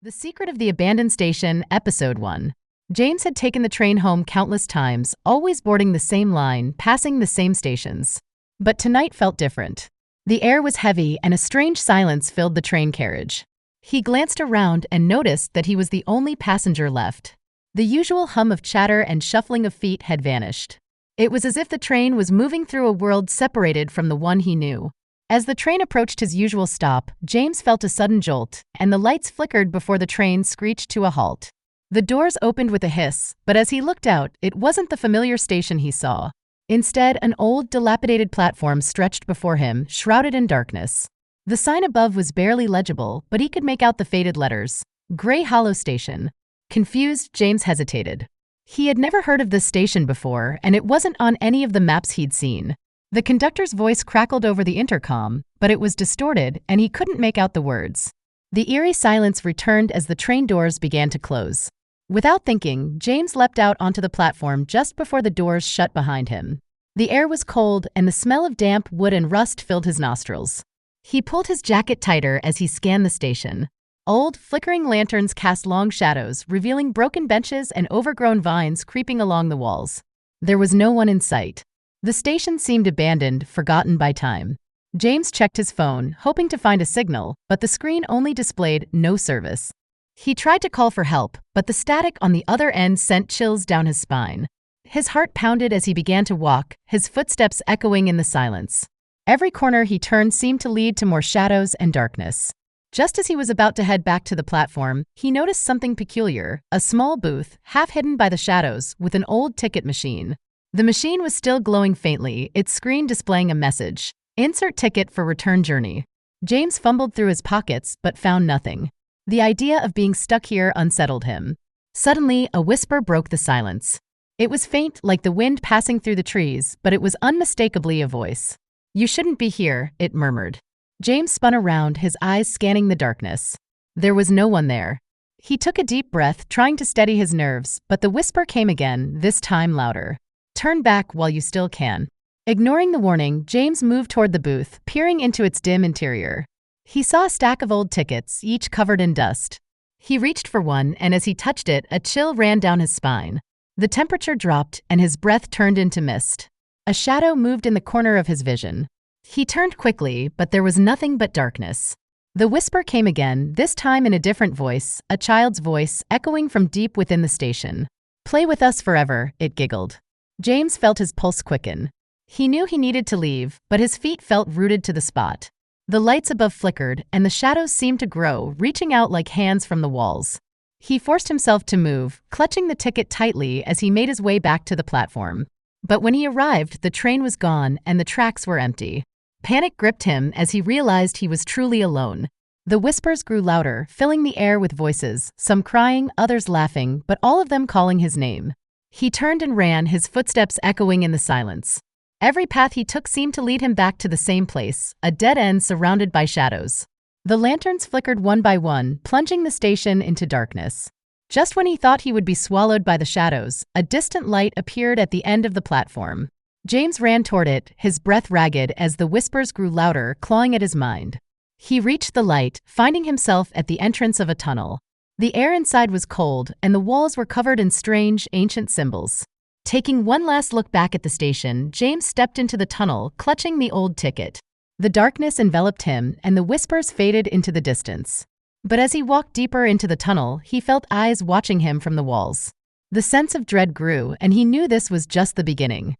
The Secret of the Abandoned Station, Episode 1. James had taken the train home countless times, always boarding the same line, passing the same stations. But tonight felt different. The air was heavy and a strange silence filled the train carriage. He glanced around and noticed that he was the only passenger left. The usual hum of chatter and shuffling of feet had vanished. It was as if the train was moving through a world separated from the one he knew. As the train approached his usual stop, James felt a sudden jolt, and the lights flickered before the train screeched to a halt. The doors opened with a hiss, but as he looked out, it wasn't the familiar station he saw. Instead, an old, dilapidated platform stretched before him, shrouded in darkness. The sign above was barely legible, but he could make out the faded letters. Gray Hollow Station. Confused, James hesitated. He had never heard of this station before, and it wasn't on any of the maps he'd seen. The conductor's voice crackled over the intercom, but it was distorted, and he couldn't make out the words. The eerie silence returned as the train doors began to close. Without thinking, James leapt out onto the platform just before the doors shut behind him. The air was cold, and the smell of damp wood and rust filled his nostrils. He pulled his jacket tighter as he scanned the station. Old, flickering lanterns cast long shadows, revealing broken benches and overgrown vines creeping along the walls. There was no one in sight. The station seemed abandoned, forgotten by time. James checked his phone, hoping to find a signal, but the screen only displayed no service. He tried to call for help, but the static on the other end sent chills down his spine. His heart pounded as he began to walk, his footsteps echoing in the silence. Every corner he turned seemed to lead to more shadows and darkness. Just as he was about to head back to the platform, he noticed something peculiar, a small booth, half hidden by the shadows, with an old ticket machine. The machine was still glowing faintly, its screen displaying a message. Insert ticket for return journey. James fumbled through his pockets, but found nothing. The idea of being stuck here unsettled him. Suddenly, a whisper broke the silence. It was faint, like the wind passing through the trees, but it was unmistakably a voice. "You shouldn't be here," it murmured. James spun around, his eyes scanning the darkness. There was no one there. He took a deep breath, trying to steady his nerves, but the whisper came again, this time louder. "Turn back while you still can." Ignoring the warning, James moved toward the booth, peering into its dim interior. He saw a stack of old tickets, each covered in dust. He reached for one, and as he touched it, a chill ran down his spine. The temperature dropped, and his breath turned into mist. A shadow moved in the corner of his vision. He turned quickly, but there was nothing but darkness. The whisper came again, this time in a different voice, a child's voice, echoing from deep within the station. "Play with us forever," it giggled. James felt his pulse quicken. He knew he needed to leave, but his feet felt rooted to the spot. The lights above flickered, and the shadows seemed to grow, reaching out like hands from the walls. He forced himself to move, clutching the ticket tightly as he made his way back to the platform. But when he arrived, the train was gone and the tracks were empty. Panic gripped him as he realized he was truly alone. The whispers grew louder, filling the air with voices, some crying, others laughing, but all of them calling his name. He turned and ran, his footsteps echoing in the silence. Every path he took seemed to lead him back to the same place, a dead end surrounded by shadows. The lanterns flickered one by one, plunging the station into darkness. Just when he thought he would be swallowed by the shadows, a distant light appeared at the end of the platform. James ran toward it, his breath ragged as the whispers grew louder, clawing at his mind. He reached the light, finding himself at the entrance of a tunnel. The air inside was cold, and the walls were covered in strange, ancient symbols. Taking one last look back at the station, James stepped into the tunnel, clutching the old ticket. The darkness enveloped him, and the whispers faded into the distance. But as he walked deeper into the tunnel, he felt eyes watching him from the walls. The sense of dread grew, and he knew this was just the beginning.